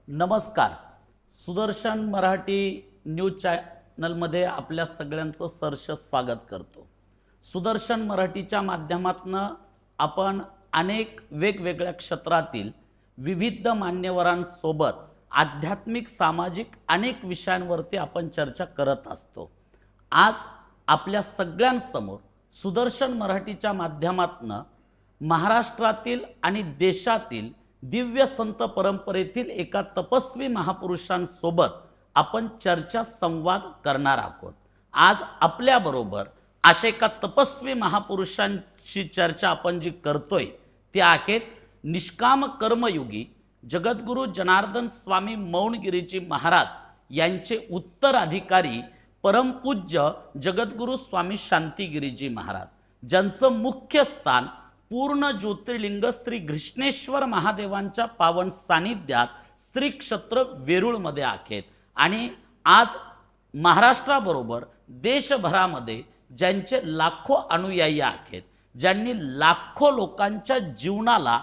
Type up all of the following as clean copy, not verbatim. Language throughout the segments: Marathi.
नमस्कार. सुदर्शन मराठी न्यूज चॅनलमध्ये आपल्या सगळ्यांचं सहर्ष स्वागत करतो. सुदर्शन मराठीच्या माध्यमातून आपण अनेक वेगवेगळ्या क्षेत्रातील विविध मान्यवरांसोबत आध्यात्मिक सामाजिक अनेक विषयांवरती आपण चर्चा करत असतो. आज आपल्या सगळ्यांसमोर सुदर्शन मराठीच्या माध्यमातून महाराष्ट्रातील आणि देशातील दिव्य संत परंपरेतील एका तपस्वी महापुरुषांसोबत आपण चर्चा संवाद करणार आहोत. आज आपल्याबरोबर अशा एका तपस्वी महापुरुषांची चर्चा आपण जी करतोय ते आहेत निष्काम कर्मयोगी जगद्गुरु जनार्दन स्वामी मौनगिरीजी महाराज यांचे उत्तराधिकारी परमपूज्य जगद्गुरु स्वामी शांतिगिरीजी महाराज, ज्यांचं मुख्य स्थान पूर्ण ज्योतिर्लिंग श्री घृष्णेश्वर महादेवांच्या पावन सानिध्यात श्री क्षेत्र वेरूळमध्ये आहेत. आणि आज महाराष्ट्राबरोबर देशभरामध्ये ज्यांचे लाखो अनुयायी आहेत, ज्यांनी लाखो लोकांच्या जीवनाला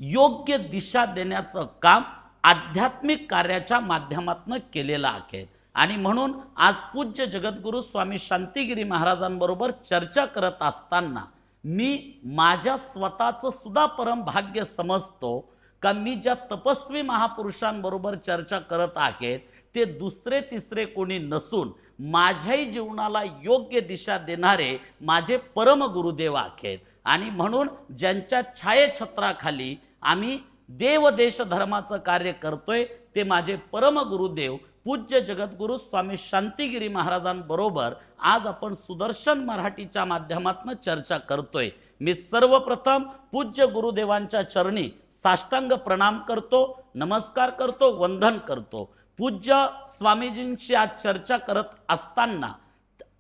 योग्य दिशा देण्याचं काम आध्यात्मिक कार्याच्या माध्यमातून केलेलं आहे. आणि म्हणून आज पूज्य जगद्गुरु स्वामी शांतिगिरी महाराजांबरोबर चर्चा करत असताना मी माझ्या स्वतःचं सुद्धा परम भाग्य समजतो का मी ज्या तपस्वी महापुरुषांबरोबर चर्चा करत आहे ते दुसरे तिसरे कोणी नसून माझ्याही जीवनाला योग्य दिशा देणारे माझे परम गुरुदेव आहेत. आणि म्हणून ज्यांच्या छायेछत्राखाली आम्ही देव देश धर्माचं कार्य करतोय ते माझे परम गुरुदेव पूज्य जगद्गुरु स्वामी शांतिगिरी महाराजांबरोबर आज आपण सुदर्शन मराठीच्या माध्यमातून चर्चा करतोय. मी सर्वप्रथम पूज्य गुरुदेवांच्या चरणी साष्टांग प्रणाम करतो, नमस्कार करतो, वंदन करतो. पूज्य स्वामीजींशी आज चर्चा करत असताना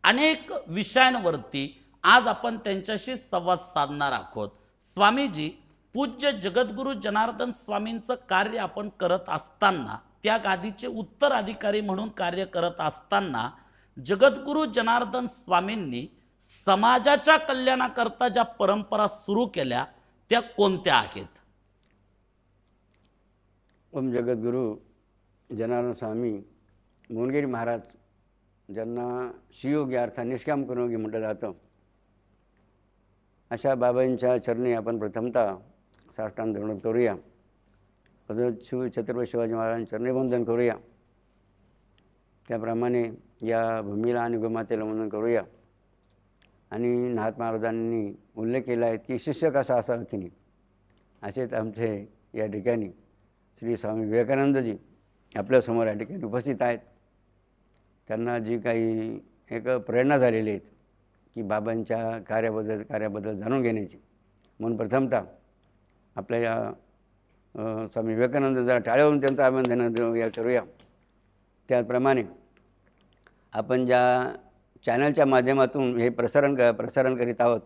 अनेक विषयांवरती आज आपण त्यांच्याशी संवाद साधणार आहोत. स्वामीजी, पूज्य जगद्गुरु जनार्दन स्वामींचं कार्य आपण करत असताना, त्या गादीचे उत्तराधिकारी म्हणून कार्य करत असताना जगद्गुरु जनार्दन स्वामींनी समाजाच्या कल्याणाकरता ज्या परंपरा सुरू केल्या त्या कोणत्या आहेत? ओम जगद्गुरु जनार्दन स्वामी मौनगिरी महाराज, ज्यांना शिवयोगी अर्थात निष्काम कर्मयोगी म्हटलं जातं, अशा बाबांच्या चरणी आपण प्रथमतः साष्टांग दंडवत करूया. छत्रपती शिवाजी महाराजांचे चरणवंदन करूया. त्याप्रमाणे या भूमीला आणि गोमातेला वंदन करूया. आणि नाथ महाराजांनी उल्लेख केला आहे की शिष्य कसा असावा की नाही, असेच आमचे या ठिकाणी श्री स्वामी विवेकानंदजी आपल्यासमोर या ठिकाणी उपस्थित आहेत. त्यांना जी काही एक प्रेरणा झालेली आहेत की बाबांच्या कार्याबद्दल जाणून घेण्याची, म्हणून प्रथमतः आपल्या या स्वामी विवेकानंद जरा टाळ्यावरून त्यांचं अभिनंदन करूया. त्याप्रमाणे आपण ज्या चॅनलच्या माध्यमातून हे प्रसारण करीत आहोत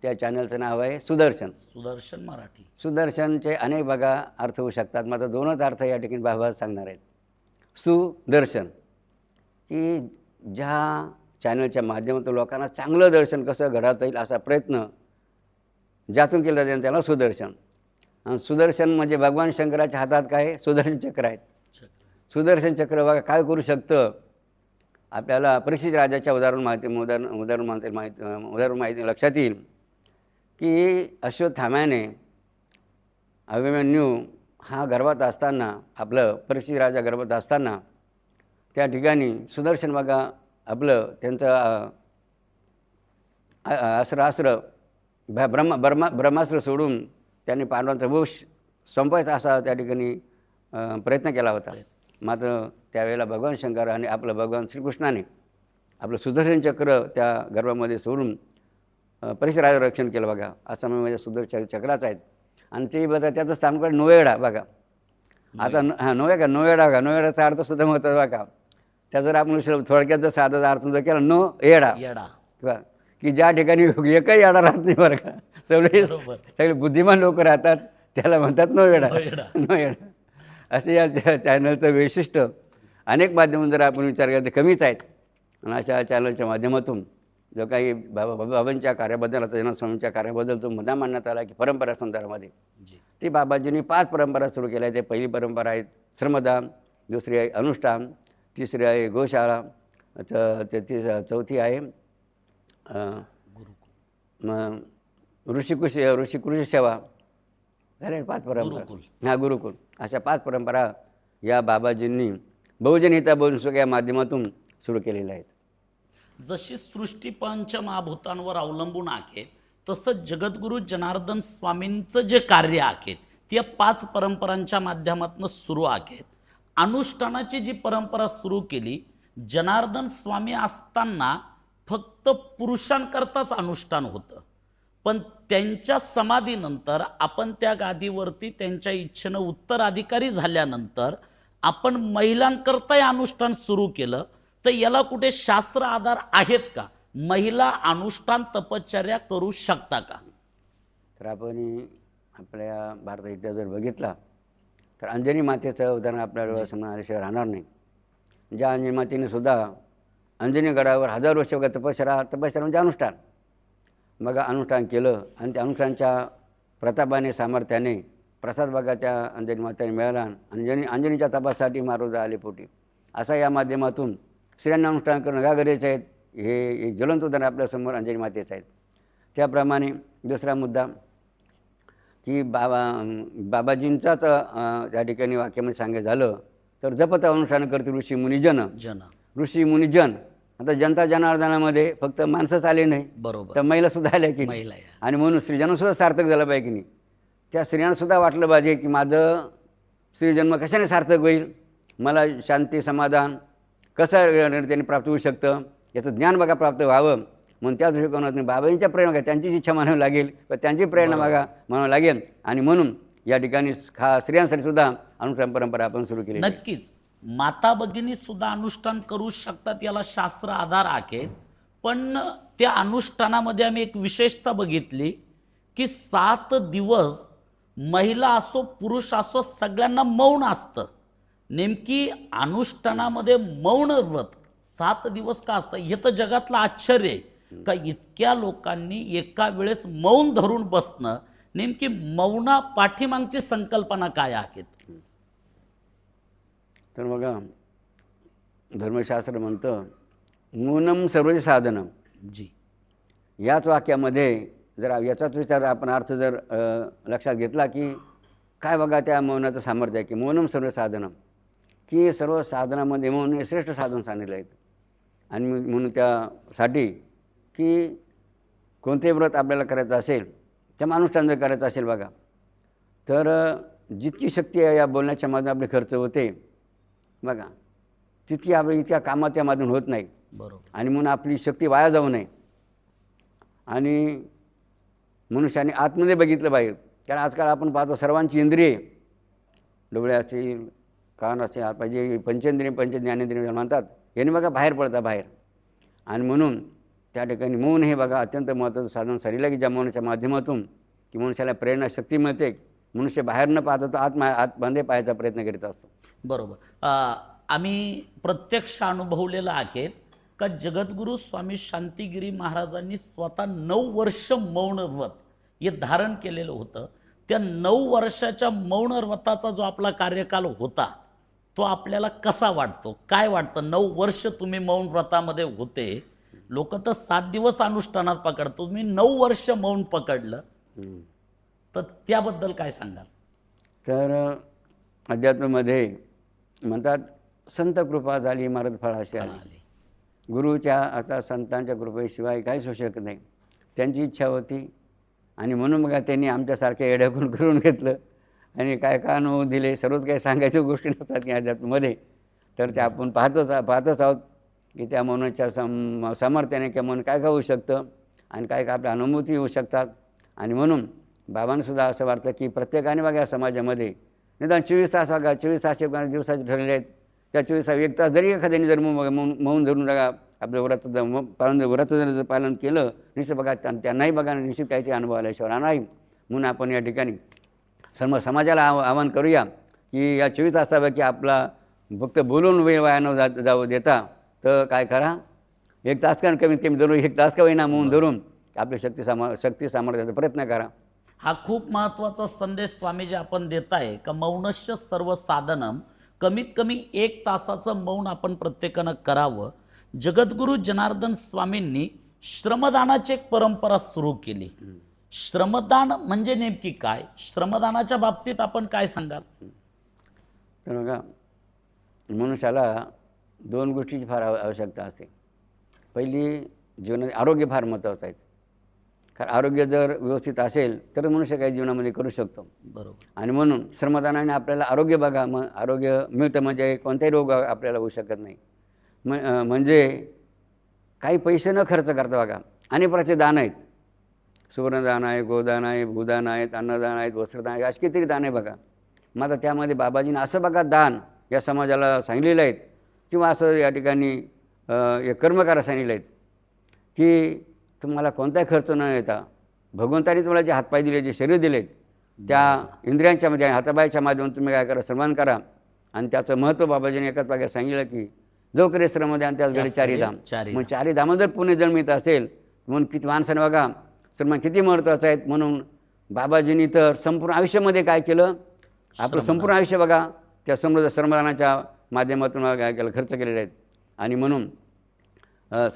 त्या चॅनलचं नाव आहे सुदर्शन मराठी. सुदर्शनचे अनेक बघा अर्थ होऊ शकतात, मात्र दोनच अर्थ या ठिकाणी बाबा सांगणार आहेत. सुदर्शन की ज्या चॅनलच्या माध्यमातून लोकांना चांगलं दर्शन कसं घडवता येईल असा प्रयत्न ज्यातून केला जाईल त्याला सुदर्शन. आणि सुदर्शन म्हणजे भगवान शंकराच्या हातात काय सुदर्शन चक्र आहेत. सुदर्शन चक्र बघा काय करू शकतं. आपल्याला परीक्षित राजाच्या उदाहरण माहिती लक्षात येईल की अश्वत्थाम्याने अभिमन्यू हा गर्भात असताना, आपलं परीक्षित राजा गर्भात असताना त्या ठिकाणी सुदर्शन बघा आपलं त्यांचं अस्त्र ब्रह्मास्त्र सोडून त्यांनी पांडवांचा वंश संपवायचा असा त्या ठिकाणी प्रयत्न केला होता. मात्र त्यावेळेला भगवान शंकर आणि आपलं भगवान श्रीकृष्णाने आपलं सुदर्शन चक्र त्या गर्भामध्ये सोडून परिसराचं रक्षण केलं बघा. असं म्हणजे सुदर्शन चक्राच आहेत. आणि ते बघा त्याचं स्थानकडे नोएडा बघा. आता नोएडाचा अर्थ सुद्धा महत्त्वाचा बघा. त्या जर आपण थोडक्यात जर साधा अर्थ जर केला नोएडा की ज्या ठिकाणी एकही येडा राहत नाही बरं का. सगळे बुद्धिमान लोक राहतात त्याला म्हणतात नोएडा. असे या चॅनलचं वैशिष्ट्य. अनेक माध्यमातून जर आपण विचार केला तर कमीच आहेत. आणि अशा चॅनलच्या माध्यमातून जो काही बाबांच्या कार्याबद्दल आता जनस्वामींच्या कार्याबद्दल जो मुद्दा मांडण्यात आला की परंपरा संदर्भामध्ये जी ती बाबाजींनी 5 परंपरा सुरू केल्या. ते पहिली परंपरा आहे श्रमदान, दुसरी आहे अनुष्ठान, तिसरी आहे गोशाळा, चौथी आहे ऋषिकृषी सेवा. झाले 5 परंपरा. हां, गुरुकुल. अशा 5 परंपरा या बाबाजींनी बहुजन हिताबोधक या माध्यमातून सुरू केलेल्या आहेत. जशी सृष्टी पंचमहाभूतांवर अवलंबून आहे तसं जगद्गुरू जनार्दन स्वामींचं जे कार्य आहे ते 5 परंपरांच्या माध्यमातून सुरू आहेत. अनुष्ठानाची जी परंपरा सुरू केली, जनार्दन स्वामी असताना फक्त पुरुषांकरताच अनुष्ठान होतं, पण त्यांच्या समाधीनंतर आपण त्या गादीवरती त्यांच्या इच्छेनं उत्तराधिकारी झाल्यानंतर आपण महिलांकरताही अनुष्ठान सुरू केलं. तर याला कुठे शास्त्र आधार आहेत का? महिला अनुष्ठान तपश्चर्या करू शकता का? तर आपण आपल्या भारत इतिहास जर बघितला तर अंजनी मातेचं उदाहरण आपल्या डोळ्यासमोर आल्याशिवाय राहणार नाही. ज्या अंजनी मातेने सुद्धा अंजनी गडावर 1000 वर्ष बघा तपश्चर्या म्हणजे अनुष्ठान बघा अनुष्ठान केलं आणि त्या अनुष्ठानच्या प्रतापाने सामर्थ्याने प्रसाद बघा त्या अंजनी मातेने मिळाला. अंजनीच्या तपासाठी मारोजा आले पोटी. असा या माध्यमातून स्त्रियांना अनुष्ठान करणं का गरजेचं आहे हे एक ज्वलंत उदाहरण आपल्यासमोर अंजनी मातेचं आहे. त्याप्रमाणे दुसरा मुद्दा की बाबाजींचाच त्या ठिकाणी वाक्यामध्ये सांगायचं झालं तर जपत अनुष्ठान करते ऋषी मुनिजन. ऋषी मुनिजन. आता जनता जनार्दनामध्ये फक्त माणसंच आले नाही, बरोबर, तर महिलासुद्धा आल्या की नाही. आणि म्हणून स्त्रीजन्मसुद्धा सार्थक झालं पाहिजे की नाही. त्या स्त्रियांनासुद्धा वाटलं पाहिजे की माझं स्त्रीजन्म कशाने सार्थक होईल, मला शांती समाधान कसं त्यांनी प्राप्त होऊ शकतं याचं ज्ञान बघा प्राप्त व्हावं. म्हणून त्या दृष्टिकोनातून बाबांच्या प्रेरणा बघा त्यांचीच इच्छा मानावी लागेल व त्यांची प्रेरणा बघा म्हणावं लागेल. आणि म्हणून या ठिकाणी स्त्रियांसाठी सुद्धा अनुष्ठान परंपरा आपण सुरू केली. नक्कीच माता भगिनी सुद्धा अनुष्ठान करू शकतात, याला शास्त्र आधार आहे. पण त्या अनुष्ठानामध्ये आम्ही एक विशेषता बघितली की 7 दिवस महिला असो पुरुष असो सगळ्यांना मौन असतं. नेमकी अनुष्ठानामध्ये मौन व्रत 7 दिवस का असतं हे तर जगातलं आश्चर्य आहे का इतक्या लोकांनी एका वेळेस मौन धरून बसणं. नेमकी मौना पाठीमागची संकल्पना काय आहेत? तर बघा धर्मशास्त्र म्हणतं मौनम सर्वच साधनम. जी याच वाक्यामध्ये जर याचाच विचार आपण अर्थ जर लक्षात घेतला की काय बघा त्या मौनाचं सामर्थ्य आहे की मौनम सर्व साधनम, की सर्व साधनामध्ये मौन हे श्रेष्ठ साधन सांगितलं आहे. आणि म्हणून त्यासाठी की कोणतेही व्रत आपल्याला करायचं असेल त्या अनुष्ठान जर करायचं असेल बघा तर जितकी शक्ती आहे या बोलण्याच्या माध्यमातून आपले खर्च होते बघा तितकी आपली इतक्या कामाच्या माध्यमातून होत नाही. बरोबर. आणि म्हणून आपली शक्ती वाया जाऊ नये आणि मनुष्याने आतमध्ये बघितलं पाहिजे. कारण आजकाल आपण पाहतो सर्वांची इंद्रिये डोळे असतील कान असतील पाहिजे पंचेंद्रिय पंचज्ञानेंद्रिय म्हणतात यांनी बघा बाहेर पडतात बाहेर. आणि म्हणून त्या ठिकाणी मौन हे बघा अत्यंत महत्त्वाचं साधन ठरलं की ज्या मौनाच्या माध्यमातून की मनुष्याला प्रेरणा शक्ती मिळते. मनुष्य बाहेर न पाहता तो आतमध्ये पाहायचा प्रयत्न करीत असतो. बरोबर. आम्ही प्रत्यक्ष अनुभवलेलं आहे का जगद्गुरू स्वामी शांतिगिरी महाराजांनी स्वतः 9 वर्ष मौन व्रत हे धारण केलेलं होतं. त्या 9 वर्षाच्या मौन व्रताचा जो आपला कार्यकाल होता तो आपल्याला कसा वाटतो? काय वाटतं? 9 वर्ष तुम्ही मौन व्रतामध्ये होते. लोक तर 7 दिवस अनुष्ठानात पकडतो, तुम्ही 9 वर्ष मौन पकडलं, तर त्याबद्दल काय सांगाल? तर अध्यात्मामध्ये म्हणतात संत कृपा झाली मार्ग फळाशी आली. गुरुच्या आता संतांच्या कृपेशिवाय काहीच होऊ शकत नाही. त्यांची इच्छा होती आणि म्हणून बघा त्यांनी आमच्यासारख्या येड्याकून करून घेतलं आणि काय का अनुभव दिले. सर्वच काही सांगायच्या गोष्टी नसतात की अध्यात्मामध्ये. तर ते आपण पाहतोच आहोत की त्या मौनाच्या सामर्थ्याने किंवा म्हणून काय होऊ शकतं आणि काय आपल्या अनुभूती होऊ शकतात. आणि म्हणून बाबांसुद्धा असं वाटतं की प्रत्येकाने बघा समाजामध्ये निदान 24 तास बघा 24 तास दिवसाचे ठरलेले आहेत. त्या 24 तास 1 तास जरी एखाद्याने जर मौन धरून बघा आपल्या व्रताचं जर पालन केलं निश्चित बघा त्यांनाही बघा निश्चित काहीतरी अनुभव आल्याशिवाय नाही. म्हणून आपण या ठिकाणी सर्व समाजाला आवाहन करूया की या 24 तासापैकी आपला फक्त बोलून वेळ वाया न जाऊ देता तर काय करा एक तास का कमीत कमी धरून, एक तास का होईना म्हणून धरून आपली शक्ती सामर्थ्याचा प्रयत्न करा. हा खूप महत्त्वाचा संदेश स्वामीजी आपण देताय का मौनश्य सर्व साधनम, कमीत कमी 1 तासाचं मौन आपण प्रत्येकानं करावं. जगद्गुरू जनार्दन स्वामींनी श्रमदानाची एक परंपरा सुरू केली. श्रमदान म्हणजे नेमकी काय, श्रमदानाच्या बाबतीत आपण काय सांगाल? तर बघा, मनुष्याला 2 गोष्टीची फार आवश्यकता असते. पहिली, जीवनात आरोग्य फार महत्त्वाचं आहे. कारण आरोग्य जर व्यवस्थित असेल तर मनुष्य काही जीवनामध्ये करू शकतो. बरोबर. आणि म्हणून श्रमदानाने आपल्याला आरोग्य बघा, मग आरोग्य मिळतं म्हणजे कोणताही रोग आपल्याला होऊ शकत नाही. म्हणजे काही पैसे न खर्च करता बघा अनेक प्रकारचे दान आहेत. सुवर्णदान आहे, गोदान आहे, भूदान आहेत, अन्नदान आहेत, वस्त्रदान आहे, अशी कितीतरी दान आहे बघा. मग आता त्यामध्ये बाबाजीने असं बघा दान या समाजाला सांगितलेलं आहेत किंवा असं या ठिकाणी एक कर्मकारा सांगितले आहेत की तुम्हाला कोणताही खर्च न येता भगवंतानी तुम्हाला जे हातपाय दिले, जे शरीर दिलेत, त्या इंद्रियांच्या मध्ये हातापायाच्या माध्यमातून तुम्ही काय करा, सन्मान करा. आणि त्याचं महत्त्व बाबाजीने एकाच पाग्यात सांगितलं की जो करे श्रमदान आणि त्याच गडे चारी धाम. मग चारी धाम जर पुणे जन्मित असेल म्हणून किती माणसाने बघा सन्मान किती महत्त्वाचं आहेत. म्हणून बाबाजींनी तर संपूर्ण आयुष्यामध्ये काय केलं, आपलं संपूर्ण आयुष्य बघा त्या श्रमदानाच्या माध्यमातून काय केलं, खर्च केलेले आहेत. आणि म्हणून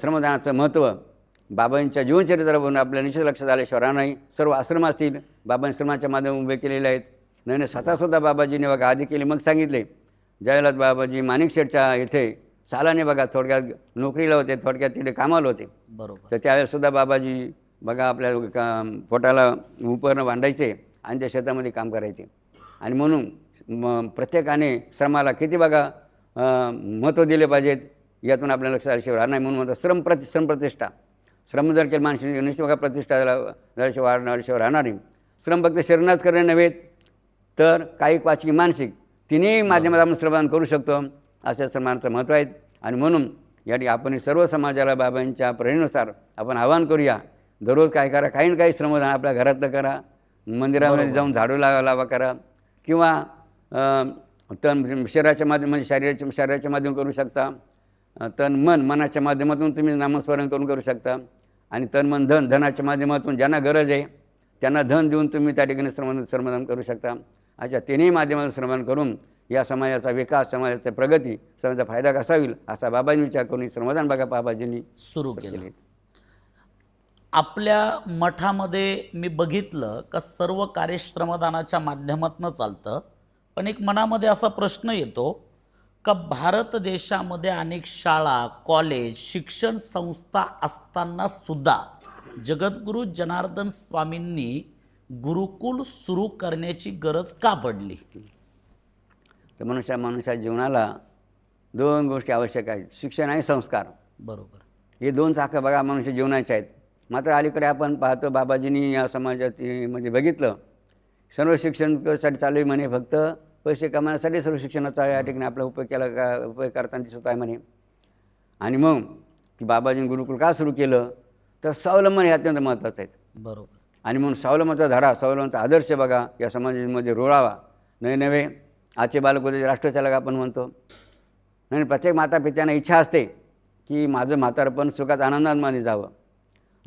श्रमदानाचं महत्त्व बाबांच्या जीवनचरित्रावरून आपल्या निश्चित लक्षात आल्याशिवाय राहणार नाही. सर्व आश्रम असतील बाबांनी श्रमाच्या माध्यमातून उभे केलेले आहेत. नाही स्वतःसुद्धा बाबाजीने बघा आधी केले मग सांगितले. ज्यावेळेला बाबाजी माणिकशेठच्या इथे सालाने बघा थोडक्यात नोकरीला होते, थोडक्यात तिथे कामाला होते. बरोबर. तर त्यावेळेसुद्धा बाबाजी बघा आपल्या पोटाला उपकरणं बांधायचे आणि त्या शेतामध्ये काम करायचे. आणि म्हणून प्रत्येकाने श्रमाला किती बघा महत्त्व दिले पाहिजेत यातून आपल्याला लक्षात आल्याशिवाय राहणार नाही. म्हणून म्हणतात श्रमप्रतिष्ठा. श्रम जर केलं माणसाने निश्चित बघा प्रतिष्ठा झाल्याशिवाय राहणार नाही. श्रम फक्त शरीरात करणे नव्हे तर कायिक वाचिक मानसिक तिन्ही माध्यमात आपण श्रमदान करू शकतो. अशा श्रमांचं महत्त्व आहे. आणि म्हणून याठी आपण सर्व समाजाला बाबांच्या प्रेरणेनुसार आपण आवाहन करूया. दररोज काय करा, काही ना काही श्रमदान आपल्या घरातलं करा, मंदिरामध्ये जाऊन झाडू लावा करा किंवा तन शरीराच्या म्हणजे शरीराच्या माध्यमातून करू शकता. मनाच्या माध्यमातून तुम्ही नामस्मरण करू शकता. आणि तन मन धनाच्या माध्यमातून ज्यांना गरज आहे त्यांना धन देऊन तुम्ही त्या ठिकाणी श्रमदान करू शकता. अशा तिन्ही माध्यमातून श्रमदान करून या समाजाचा विकास, समाजाची प्रगती, समाजाचा फायदा कसा होईल असा बाबांनी विचार करून श्रमदान बघा बाबाजींनी सुरू केलं. आपल्या मठामध्ये मी बघितलं का सर्व कार्य श्रमदानाच्या माध्यमातून चालतं. पण एक मनामध्ये असा प्रश्न येतो का भारत देशामध्ये अनेक शाळा, कॉलेज, शिक्षण संस्था असताना सुद्धा जगद्गुरू जनार्दन स्वामींनी गुरुकुल सुरू करण्याची गरज का पडली? तर मनुष्या जीवनाला 2 गोष्टी आवश्यक आहेत, शिक्षण आणि संस्कार. बरोबर. हे 2 चाकं बघा मनुष्य जीवनाचे आहेत. मात्र अलीकडे आपण पाहतो बाबाजींनी या समाजामध्ये बघितलं सर्व शिक्षणासाठी चालू आहे म्हणे, फक्त पैसे कमावण्यासाठी सर्व शिक्षणाचा या ठिकाणी आपला उपयोग करताना दिसत आहे म्हणे. आणि मग की बाबाजींनी गुरुकुल का सुरू केलं तर स्वावलंबन हे अत्यंत महत्त्वाचं आहे. बरोबर. आणि म्हणून स्वावलंबनाचा धडा, स्वावलंबनाचा आदर्श बघा या समाजामध्ये रुळावा. नवे आजचे बालक होते राष्ट्रचालक आपण म्हणतो. नाही प्रत्येक मातापित्यांना इच्छा असते की माझं म्हातारपण सुखात आनंदामध्ये जावं.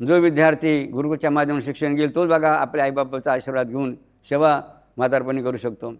जो विद्यार्थी गुरुकुलच्या माध्यमातून शिक्षण घेईल तोच बघा आपल्या आईबापाचा आशीर्वाद घेऊन सेवा म्हातारपणी करू शकतो.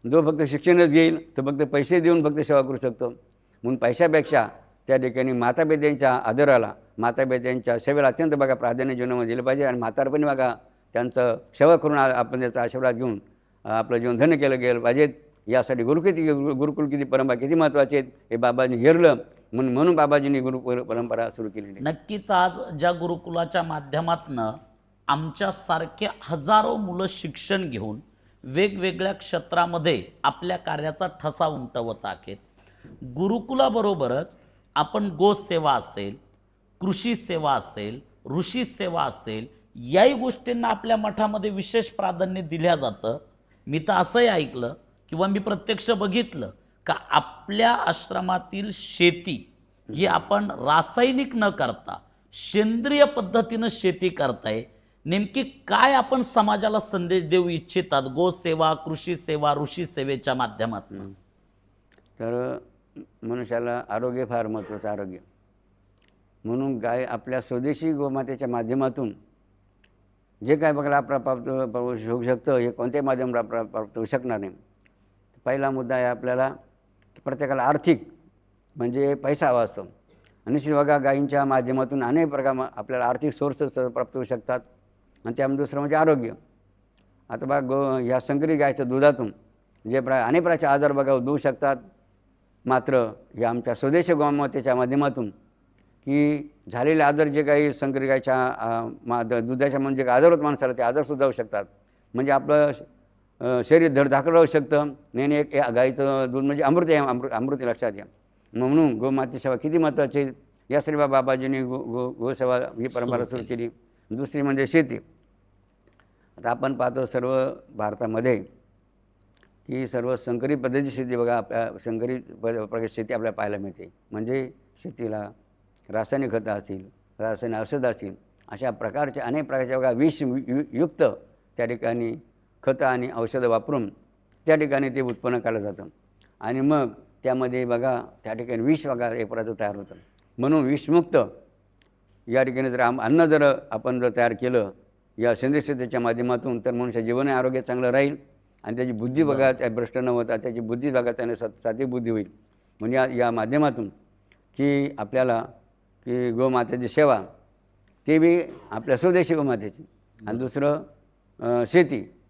जो फक्त शिक्षणच घेईल तो फक्त पैसे देऊन फक्त सेवा करू शकतो. म्हणून पैशापेक्षा त्या ठिकाणी मातापित्यांच्या आदराला, मातापित्यांच्या सेवेला अत्यंत बघा प्राधान्य जीवनामध्ये दिलं पाहिजे. आणि म्हातारपणी बघा त्यांचं सेवा करून आपण त्याचा आशीर्वाद घेऊन आपलं जीवन धन्य केलं गेलं पाहिजेत. यासाठी गुरुकुल किती परंपरा किती महत्त्वाची आहेत हे बाबांनी हेरलं. म्हणून बाबाजींनी गुरुकुल परंपरा सुरू केलेली. नक्कीच आज ज्या गुरुकुलाच्या माध्यमातून आमच्यासारखे हजारो मुलं शिक्षण घेऊन वेगवेगळ्या क्षेत्रामध्ये आपल्या कार्याचा ठसा उमटवत आहेत. गुरुकुलाबरोबरच आपण गोसेवा असेल, कृषी सेवा असेल, ऋषी सेवा असेल, याही गोष्टींना आपल्या मठामध्ये विशेष प्राधान्य दिल्या जातं. मी तर असंही ऐकलं किंवा मी प्रत्यक्ष बघितलं का आपल्या आश्रमातील शेती ही आपण रासायनिक न करता सेंद्रिय पद्धतीनं शेती करताय. नेमकी काय आपण समाजाला संदेश देऊ इच्छितात गोसेवा, कृषी सेवा, ऋषी सेवेच्या माध्यमातून? तर मनुष्याला आरोग्य फार महत्त्वाचं. आरोग्य म्हणून गाय आपल्या स्वदेशी गोमातेच्या माध्यमातून जे काय बघायला प्राप्त होऊ शकतं हे कोणत्याही माध्यम प्राप्त होऊ शकणार नाही. पहिला मुद्दा आहे आपल्याला की प्रत्येकाला आर्थिक म्हणजे पैसा हवा असतो. निश्चित बघा गायींच्या माध्यमातून अनेक प्रकार आपल्याला आर्थिक सोर्सेस प्राप्त होऊ शकतात. आणि त्यामध्ये दुसरं म्हणजे आरोग्य. आता बघा ह्या संकरित गायच्या दुधातून जे अनेक प्रकारचे आजार बघा उद्भवू शकतात. मात्र हे आमच्या स्वदेशी गोमातेच्या माध्यमातून की झालेले आजार जे काही संकरित गायच्या दुधाच्या म्हणजे आजार होत माणसाला ते आजारसुद्धा होऊ शकतात. म्हणजे आपलं शरीर धडधाकड राहू शकतं. नेहमी एक गाईचं दूध म्हणजे अमृत आहे, अमृत लक्षात घ्या. म्हणून गोमाते सेवा किती महत्त्वाची. या श्रीबा बाबाजींनी गोसेवा ही परंपरा सुरू केली. दुसरी म्हणजे शेती. आता आपण पाहतो सर्व भारतामध्ये की सर्व संकरित पद्धतीची शेती बघा आपल्या संकरित शेती आपल्याला पाहायला मिळते. म्हणजे शेतीला रासायनिक खतं असतील, रासायनिक औषधं असतील, अशा प्रकारचे अनेक प्रकारच्या बघा विष युक्त त्या ठिकाणी खतं आणि औषधं वापरून त्या ठिकाणी ते उत्पन्न केलं जातं. आणि मग त्यामध्ये बघा त्या ठिकाणी विष बघा एक प्रकारचं तयार होतं. म्हणून विषमुक्त या ठिकाणी जर अन्न जर आपण जर तयार केलं या सेंद्रिय शेतीच्या माध्यमातून तर मनुष्य जीवन आरोग्य चांगलं राहील. आणि त्याची बुद्धी बघा त्या भ्रष्ट न होता त्याची बुद्धी बघा त्याने सात्विक बुद्धी होईल. म्हणजे या माध्यमातून की आपल्याला की गोमातेची सेवा ते बी आपल्या स्वदेशी गोमातेची. आणि दुसरं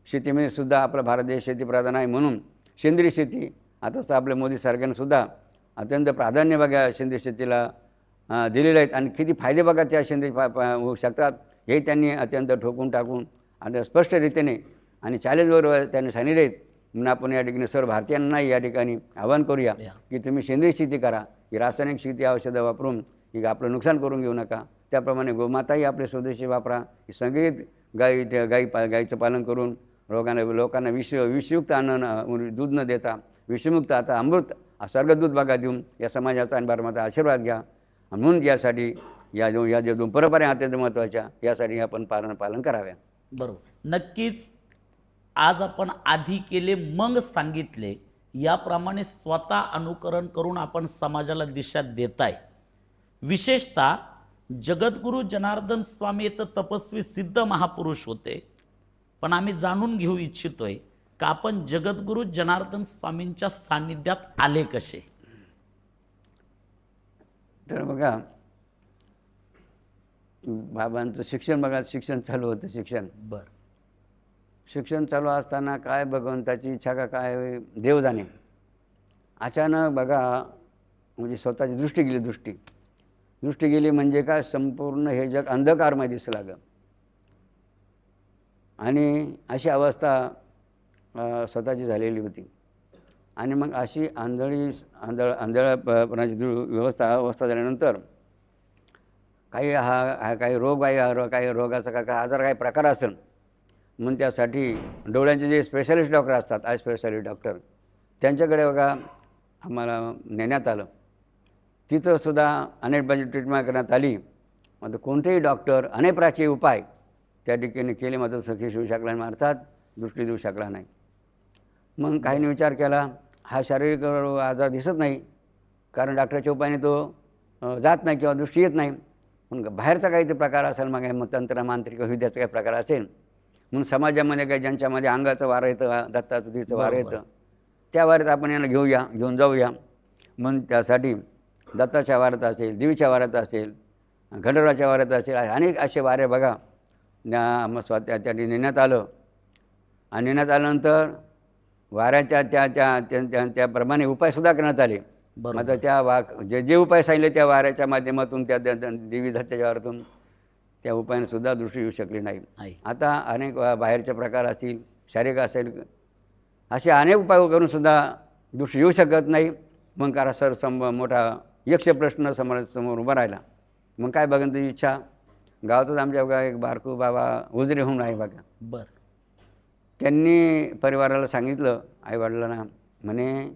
शेतीमध्ये सुद्धा आपला भारत देश शेतीप्रधान आहे. म्हणून सेंद्रिय शेती आताच आपल्या मोदी सरकारने सुद्धा अत्यंत प्राधान्य बघा सेंद्रिय शेतीला दिलेले आहेत. आणि किती फायदे बघा त्या सेंद्रिय होऊ शकतात हे त्यांनी अत्यंत ठोकून टाकून आणि स्पष्ट रीतीने आणि चॅलेंजवर त्यांनी सांगितले आहेत. म्हणून आपण या ठिकाणी सर्व भारतीयांना या ठिकाणी आवाहन करूया की तुम्ही सेंद्रिय शेती करा. ही रासायनिक शेती औषधं वापरून ही आपलं नुकसान करून घेऊ नका. त्याप्रमाणे गोमाताही आपले स्वदेशी वापरा. ही संकरित गाईचं पालन करून लोकांना विषयुक्त अन्न दूध न देता विषमुक्त आता अमृत स्वर्ग दूध बघा देऊन या समाजाचा आणि भारताचा आशीर्वाद घ्या. म्हणून यासाठी या ज्या दोन परंपरा अत्यंत महत्त्वाच्या यासाठी आपण पालन कराव्या. बरोबर. नक्कीच आज आपण आधी केले मग सांगितले याप्रमाणे स्वतः अनुकरण करून आपण समाजाला दिशा देताय. विशेषतः जगद्गुरू जनार्दन स्वामी तर तपस्वी सिद्ध महापुरुष होते. पण आम्ही जाणून घेऊ इच्छितोय का आपण जगद्गुरू जनार्दन स्वामींच्या सान्निध्यात आले कसे. तर बघा बाबांचं शिक्षण बघा शिक्षण चालू होतं. शिक्षण चालू असताना काय भगवंताची इच्छा का काय देव जाणे अचानक बघा म्हणजे स्वतःची दृष्टी गेली म्हणजे काय संपूर्ण हे जग अंधकारमय दिसू लागलं. आणि अशी अवस्था स्वतःची झालेली होती. आणि मग अशी आंधळपणाची अवस्था झाल्यानंतर काही रोग आहे काही रोगाचा काय आजार काही प्रकार असेल म्हणून त्यासाठी डोळ्यांचे जे स्पेशालिस्ट डॉक्टर असतात आय स्पेशालिस्ट डॉक्टर त्यांच्याकडे बघा आम्हाला नेण्यात आलं. तिथंसुद्धा अनेक बाजू ट्रीटमेंट करण्यात आली. मात्र कोणतेही डॉक्टर अनेक प्रकारचे उपाय त्या ठिकाणी केले मात्र सक्सेस होऊ शकला नाही. अर्थात दृष्टी देऊ शकला नाही. मग काहींनी विचार केला हा शारीरिक आजार दिसत नाही कारण डॉक्टरच्या उपायाने तो जात नाही किंवा दृष्टी येत नाही. मग बाहेरचा काहीतरी प्रकार असेल मग तंत्र मांत्रिक विद्याचा काही प्रकार असेल म्हणून समाजामध्ये काही ज्यांच्यामध्ये अंगाचं वारं येतं दत्ताचं तिचं वारं येतं त्या वाऱ्यात आपण यांना घेऊन जाऊया. म्हणून त्यासाठी दत्ताच्या वाऱ्यात असेल देवीच्या वाऱ्यात असेल गंधर्वाच्या वाऱ्यात असेल अनेक असे वारे बघा त्या नेण्यात आलं. आणि नेण्यात आल्यानंतर वाऱ्याच्या त्याप्रमाणे उपायसुद्धा करण्यात आले. मात्र त्या जे उपाय सांगितले त्या वाऱ्याच्या माध्यमातून त्या देवी दत्ताच्या वाऱ्यातून त्या उपायानेसुद्धा दृष्टी येऊ शकली नाही. आता अनेक बाहेरचे प्रकार असतील शारीरिक असेल असे अनेक उपाय करूनसुद्धा दृष्टी येऊ शकत नाही. मग करा मोठा यक्ष प्रश्न समोर उभा राहिला. मग काय बघा त्याची इच्छा गावातच आमच्या बघा एक बारकू बाबा उजरे होऊन आहे बघा. त्यांनी परिवाराला सांगितलं आईवडिलांना म्हणे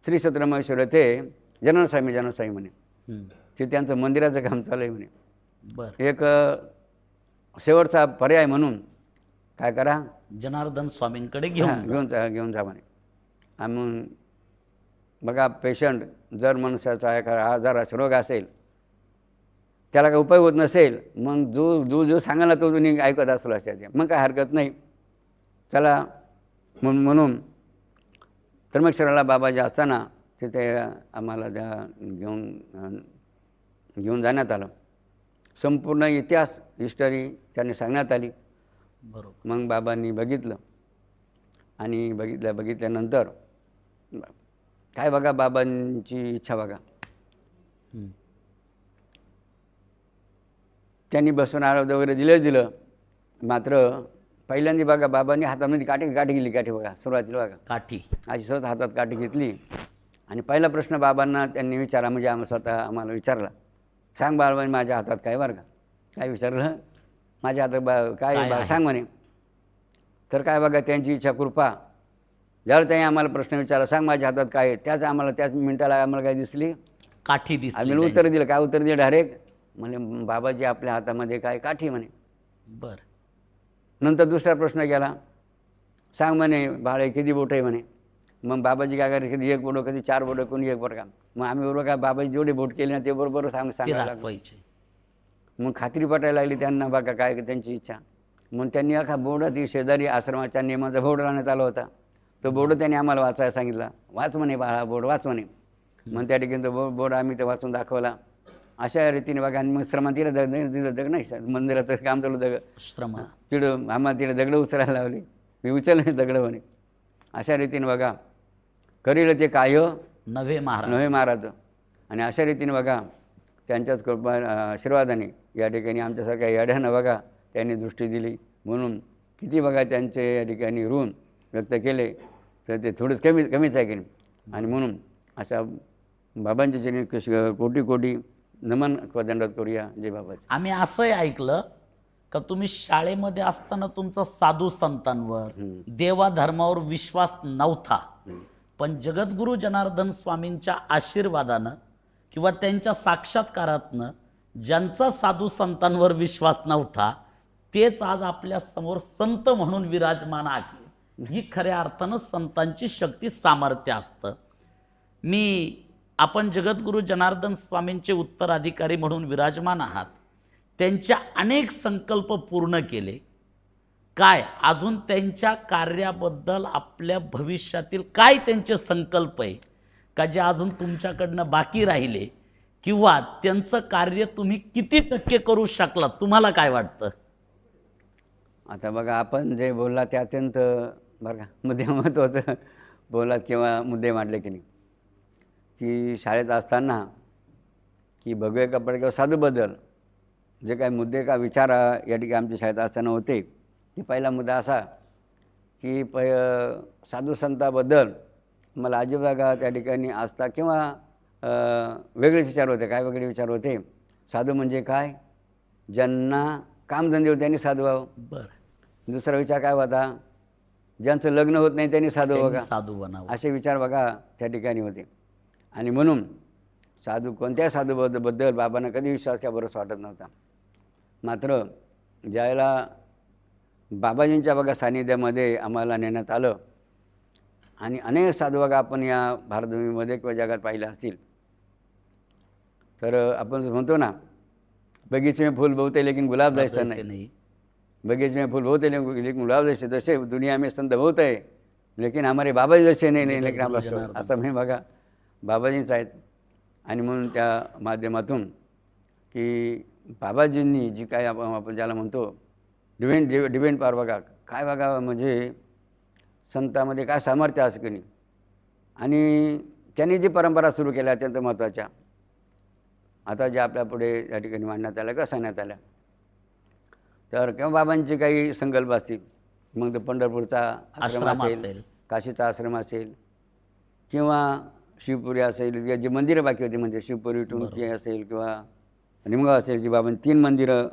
श्री सत्रमहेश्वर येथे जननस्वामी म्हणे ते त्यांचं मंदिराचं काम चालू आहे म्हणे. एक शेवटचा पर्याय म्हणून काय करा जनार्दन स्वामींकडे घेऊन जा म्हणे. आणि बघा पेशंट जर मनुष्याचा एखादा आजार रोग असेल त्याला काही उपाय होत नसेल मग जो जो जो सांगाल ना तो तुम्ही ऐकत असतो लक्षात मग काय हरकत नाही. चला म्हणून त्र्यंबकेश्वराला बाबाजी असताना तिथे आम्हाला घेऊन जाण्यात आलं. संपूर्ण इतिहास हिस्टरी त्यांनी सांगण्यात आली. बरोबर. मग बाबांनी बघितलं आणि बघितल्यानंतर काय बघा बाबांची इच्छा बघा. त्यांनी बसून आराध वगैरे दिलं. मात्र पहिल्यांदा बघा बाबांनी हातामध्ये काठी गेली बघा. सुरुवातीला बघा काठी अशी स्वतः हातात काठी घेतली आणि पहिला प्रश्न बाबांना त्यांनी विचारला, म्हणजे आम्हाला विचारला, सांग बाळाबाई माझ्या हातात काय बरं का. काय विचारलं, माझ्या हातात काय सांग म्हणे. तर काय बघा त्यांची इच्छा कृपा, ज्यावेळेला त्यांनी आम्हाला प्रश्न विचारला सांग माझ्या हातात काय आहे, त्याच मिनिटाला आम्हाला काय दिसली, काठी दिसली. आम्ही उत्तर दिलं. काय उत्तर दिलं डायरेक्ट म्हणे बाबाजी आपल्या हातामध्ये काय काठी म्हणे. बर. नंतर दुसरा प्रश्न केला, सांग म्हणे बाळे किती बोट आहे म्हणे. मग बाबाजी काय करायचे, कधी एक बोट कधी 4 बोट कोणी एक बोट का. मग आम्ही बरोबर काय बाबाजी जेवढे बोट केले ना ते बरोबर सांगायला लागलो. मग खात्री पटायला लागली त्यांना बघा काय त्यांची इच्छा. मग त्यांनी अख्खा बोर्ड ती शेजारी आश्रमाच्या नियमाचा बोर्ड लावण्यात आला होता. तो बोर्ड त्यांनी आम्हाला वाचायला सांगितला. वाच म्हणे बाळा बोर्ड वाच म्हणे. मग त्या ठिकाणी तो बोर्ड आम्ही ते वाचून दाखवला. अशा रीतीने बघा. आणि मग श्रमातीला दगड नाही, मंदिराचं काम चालू दगड तिकडं आम्हाला तिला दगडं उचलायला लावली. मी उचलले दगडं म्हणे. अशा रीतीने बघा करील ते काय नव्हे महाराज. आणि अशा रीतीने बघा त्यांच्याच कृपा आशीर्वादाने या ठिकाणी आमच्यासारख्या येड्यानं बघा त्यांनी दृष्टी दिली. म्हणून किती बघा त्यांचे या ठिकाणी ऋण व्यक्त केले तर ते थोडंच कमीच आहे की नाही. आणि म्हणून अशा बाबांच्या चरणी कोटी नमन दंडवत करूया. जय बाबाजी. आम्ही असंही ऐकलं का तुम्ही शाळेमध्ये असताना तुमचा साधू संतांवर देवाधर्मावर विश्वास नव्हता, पण जगद्गुरू जनार्दन स्वामींच्या आशीर्वादानं किंवा त्यांच्या साक्षात्कारातनं ज्यांचा साधू संतांवर विश्वास नव्हता तेच आज आपल्या समोर संत म्हणून विराजमान आहे. ही खऱ्या अर्थानं संतांची शक्ती सामर्थ्य असतं. आपण जगद्गुरू जनार्दन स्वामींचे उत्तराधिकारी म्हणून विराजमान आहात. त्यांच्या अनेक संकल्प पूर्ण केले. काय अजून त्यांच्या कार्याबद्दल आपल्या भविष्यातील काय त्यांचे संकल्प आहे का जे अजून तुमच्याकडनं बाकी राहिले, किंवा त्यांचं कार्य तुम्ही किती टक्के करू शकला, तुम्हाला काय वाटतं? आता बघा आपण जे बोलला ते अत्यंत बरं का मुद्दे महत्त्वाचं बोललात किंवा मुद्दे मांडले की नाही. की शाळेत असताना की भगवे कपडे किंवा साधूबद्दल जे काही मुद्दे का विचार या ठिकाणी आमच्या शाळेत असताना होते, की पहिला मुद्दा असा की साधू संताबद्दल मला अजिबात त्या ठिकाणी आस्था किंवा वेगळेच विचार होते. काय वेगळे विचार होते? साधू म्हणजे काय, ज्यांना कामधंदे होते त्यांनी साधू व्हावं. बरं. दुसरा विचार काय होता, ज्यांचं लग्न होत नाही त्यांनी साधू बघा, साधू बनावं, असे असे विचार बघा त्या ठिकाणी होते. आणि म्हणून कोणत्या साधूबद्दल बाबांना कधी विश्वास काय बरंच वाटत नव्हता. मात्र ज्यावेळेला बाबाजींच्या बघा सान्निध्यामध्ये आम्हाला नेण्यात आलं आणि अनेक साधू बघा आपण या भारतभूमीमध्ये किंवा जगात पाहिल्या असतील, तर आपण म्हणतो ना बगीचे में फूल बहुत है लेकिन गुलाब जैसा नहीं. बगीचे में फूल बहुत है लेकिन गुलाब जैसे, जसे दुनिया में संत बहुत है लेकिन हमारे बाबाजी जैसे नाही लेकिन आपला असं मी बघा बाबाजींच आहेत. आणि म्हणून त्या माध्यमातून की बाबाजींनी जी काय आपण ज्याला म्हणतो डिव्हाइन पॉवर बघा काय बघा, म्हणजे संतामध्ये काय सामर्थ्य असं की नाही. आणि त्यांनी जी परंपरा सुरू केल्या अत्यंत महत्त्वाच्या, आता जे आपल्या पुढे या ठिकाणी मांडण्यात आल्या किंवा सांगण्यात आल्या, तर किंवा बाबांचे काही संकल्प असतील, मग तो पंढरपूरचा आश्रम असेल, काशीचा आश्रम असेल, किंवा शिवपुरी असेल, किंवा जी मंदिरं बाकी होती म्हणजे शिवपुरी टुंकी असेल किंवा निमगाव असेल, जी 3 मंदिरं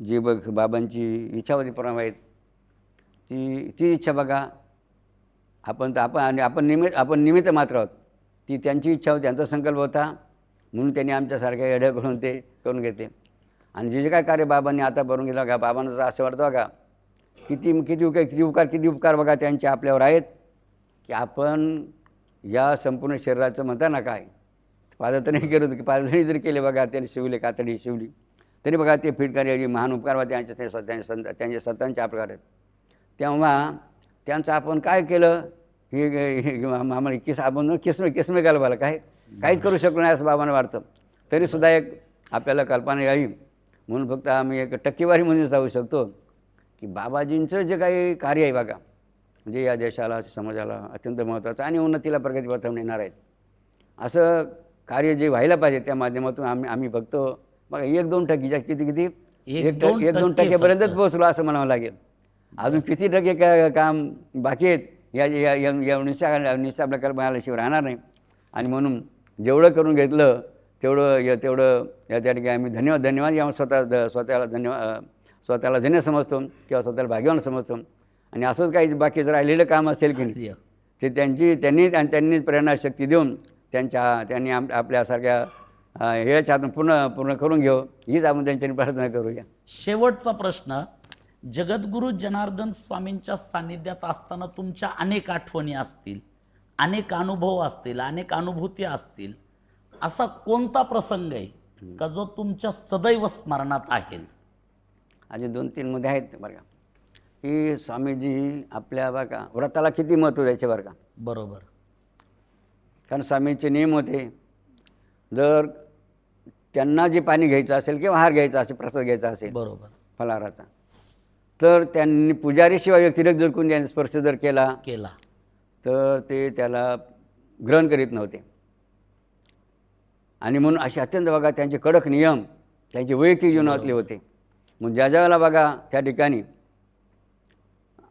जी बाबांची इच्छा होती आहेत, ती इच्छा बघा आपण निमित्त मात्र आहोत. ती त्यांची इच्छा होती, त्यांचा संकल्प होता, म्हणून त्यांनी आमच्यासारख्या येड्याकडून ते करून घेतले. आणि जे काय कार्य बाबांनी आता करून गेलं का, बाबांना असं वाटतं बघा किती उपकार बघा त्यांचे आपल्यावर आहेत, की आपण या संपूर्ण शरीराचं म्हणता ना काय पादत्राणी केलं होतं की पादत्राणी जरी केले बघा, त्यांनी शिवले, कातडी शिवली तरी बघा ते फिटकारी महान उपकार त्यांच्या त्यांच्या संतांच्या प्रकार आहेत. तेव्हा त्यांचं आपण काय केलं हे आम्हाला आपण किसमे घालवायला काहीच करू शकलो नाही असं बाबांना वाटतं. तरीसुद्धा एक आपल्याला कल्पना यावी म्हणून फक्त आम्ही एक टक्केवारीमध्ये जाऊ शकतो की बाबाजींचं जे काही कार्य आहे बघा, म्हणजे या देशाला समाजाला अत्यंत महत्त्वाचं आणि उन्नतीला प्रगतीपथावर नेणार आहेत असं कार्य जे व्हायला पाहिजे त्या माध्यमातून आम्ही फक्त बघा 1-2 टक्केच्या किती 1-2 टक्क्यापर्यंतच पोहोचलो असं म्हणावं लागेल. अजून किती टक्के काम बाकी आहेत या निश्चय आपल्या कल्पनाशिवाय राहणार नाही. आणि म्हणून जेवढं करून घेतलं तेवढं या त्या ठिकाणी आम्ही धन्यवाद या स्वतःला धन्य समजतो किंवा स्वतःला भाग्यवान समजतो. आणि असंच काही बाकीचं राहिलेलं काम असेल की नाही ते त्यांनी प्रेरणाशक्ती देऊन त्यांनी आपल्यासारख्या ह्याच्या हातून पूर्ण करून घेऊ हीच आपण त्यांच्यानी प्रार्थना करूया. शेवटचा प्रश्न, जगद्गुरू जनार्दन स्वामींच्या सानिध्यात असताना तुमच्या अनेक आठवणी असतील, अनेक अनुभव असतील, अनेक अनुभूती असतील, असा कोणता प्रसंग आहे का जो तुमच्या सदैव स्मरणात आहे? असे 2-3 मुद्दे आहेत बरं का, की स्वामीजी आपल्या बघा व्रताला किती महत्त्व द्यायचे बरं का. बरोबर. कारण स्वामींचे नियम होते, जर त्यांना जे पाणी घ्यायचं असेल किंवा आहार घ्यायचा असेल, प्रसाद घ्यायचा असेल बरोबर फलाहाराचा, तर त्यांनी पुजारीशिवाय व्यतिरिक्त जर कोणी त्यांनी स्पर्श जर केला तर ते त्याला ग्रहण करीत नव्हते. आणि म्हणून असे अत्यंत बघा त्यांचे कडक नियम त्यांचे वैयक्तिक जीवनातले होते. मग ज्या ज्यावेळेला बघा त्या ठिकाणी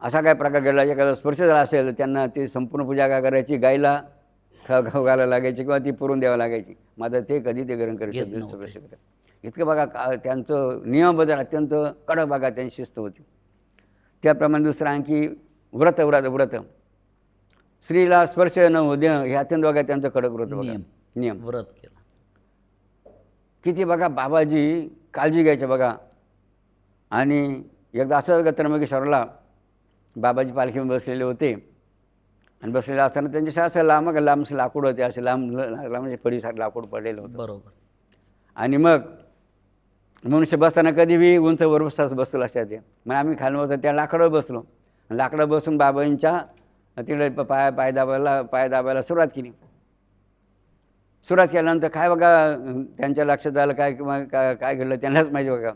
असा काय प्रकार घडला, एखादा स्पर्श झाला असेल तर त्यांना ती संपूर्ण पूजा काय करायची, गायला खाऊ घालायला लागायची किंवा ती पुरून द्यावं लागायची. मात्र ते कधी ते ग्रहण करू शकत इतकं बघा त्यांचं नियमाबद्दल अत्यंत कडक बघा त्यांची शिस्त होती. त्याप्रमाणे दुसरं आणखी व्रत स्त्रीला स्पर्श न होऊ देणं हे अत्यंत बघा त्यांचं कडक व्रत बघा नियम व्रत केलं. किती बघा बाबाजी काळजी घ्यायचे बघा. आणि एकदा असं त्र्यंबकेश्वरला बाबाजी पालखीमध्ये बसलेले होते आणि बसलेले असताना त्यांच्या असं लांब लाकूड होते, असे लांब म्हणजे फळीसारखं लाकूड पडलेलं होतं. बरोबर. आणि मग मनुष्य बसताना कधी बी उंच वर बसतो लक्षात आहे. मग आम्ही खाली बसतो त्या लाकडावर बसलो. लाकडावर बसून बाबांच्या तिकडे पाय दाबायला सुरुवात केली. सुरुवात केल्यानंतर काय बघा त्यांच्या लक्षात आलं काय किंवा काय घडलं त्यांनाच माहिती बघा.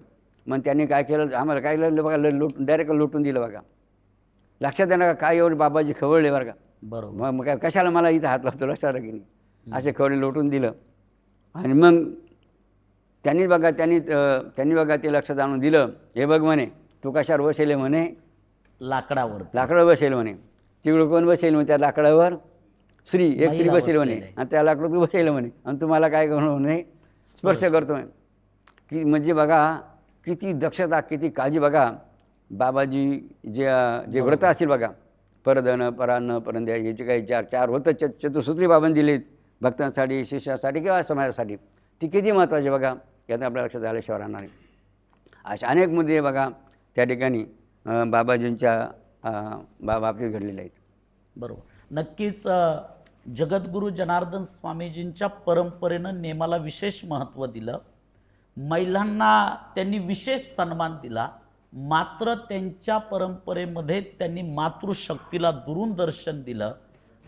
मग त्यांनी काय केलं, आम्हाला काय केलं बघा, डायरेक्ट लुटून दिलं बघा. लक्षात येणार का काय एवढे बाबाजी खवळले बरं का. बरोबर. मग काय कशाला मला इथं हात लावतो लक्षात की नाही, असे खवळे लुटून दिलं. आणि मग त्यांनी बघा ते लक्षात आणून दिलं. हे बघ म्हणे तू कशावर बसेल म्हणे, लाकडावर बसेल म्हणे. तिकडं कोण बसेल म्हणे त्या लाकडावर, एक स्त्री बसेल म्हणे आणि त्या लाकडावर तू बसेल म्हणे आणि तुम्हाला काय करू म्हणे स्पर्श करतो म्हणे. की म्हणजे बघा किती दक्षता किती काळजी बघा. बाबाजी जे व्रत असतील बघा, परधन परान्न परंद्या हे जे काही चार होतं चतुसूत्री बाबांनी दिलीत भक्तांसाठी, शिष्यासाठी किंवा समाजासाठी, ती किती महत्त्वाची बघा. यात आपल्या लक्षात आल्याशिवाय राहणार नाही. अशा अनेक मुद्दे बघा त्या ठिकाणी बाबाजींच्या बाबतीत घडलेले आहेत. बरोबर. नक्कीच जगद्गुरू जनार्दन स्वामीजींच्या परंपरेनं नेमाला विशेष महत्त्व दिलं, महिलांना त्यांनी विशेष सन्मान दिला. मात्र त्यांच्या परंपरेमध्ये त्यांनी मातृशक्तीला दुरून दर्शन दिलं.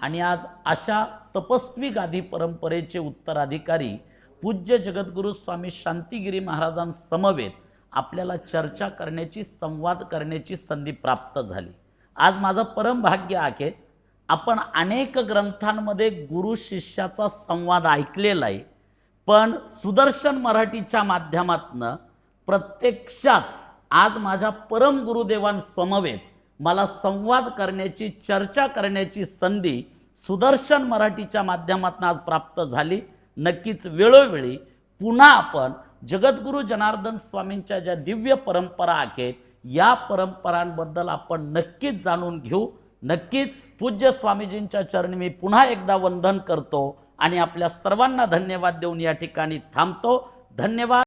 आणि आज अशा तपस्वी गादी परंपरेचे उत्तराधिकारी पूज्य जगद्गुरू स्वामी शांतिगिरी महाराजांसमवेत आपल्याला चर्चा करण्याची, संवाद करण्याची संधी प्राप्त झाली. आज माझं परम भाग्य आहे. आपण अनेक ग्रंथांमध्ये गुरु शिष्याचा संवाद ऐकलेला आहे, पण सुदर्शन मराठीच्या माध्यमातनं प्रत्यक्षात आज माझ्या परम गुरुदेवांसमवेत मला संवाद करण्याची, चर्चा करण्याची संधी सुदर्शन मराठीच्या माध्यमातून आज प्राप्त झाली. नक्कीच वेळोवेळी पुन्हा आपण जगद्गुरू जनार्दन स्वामींच्या ज्या दिव्य परंपरा आहेत या परंपरांबद्दल आपण नक्कीच जाणून घेऊ. नक्कीच पूज्य स्वामीजींच्या चरणी मी पुन्हा एकदा वंदन करतो आणि आपल्या सर्वांना धन्यवाद देऊन या ठिकाणी थांबतो. धन्यवाद.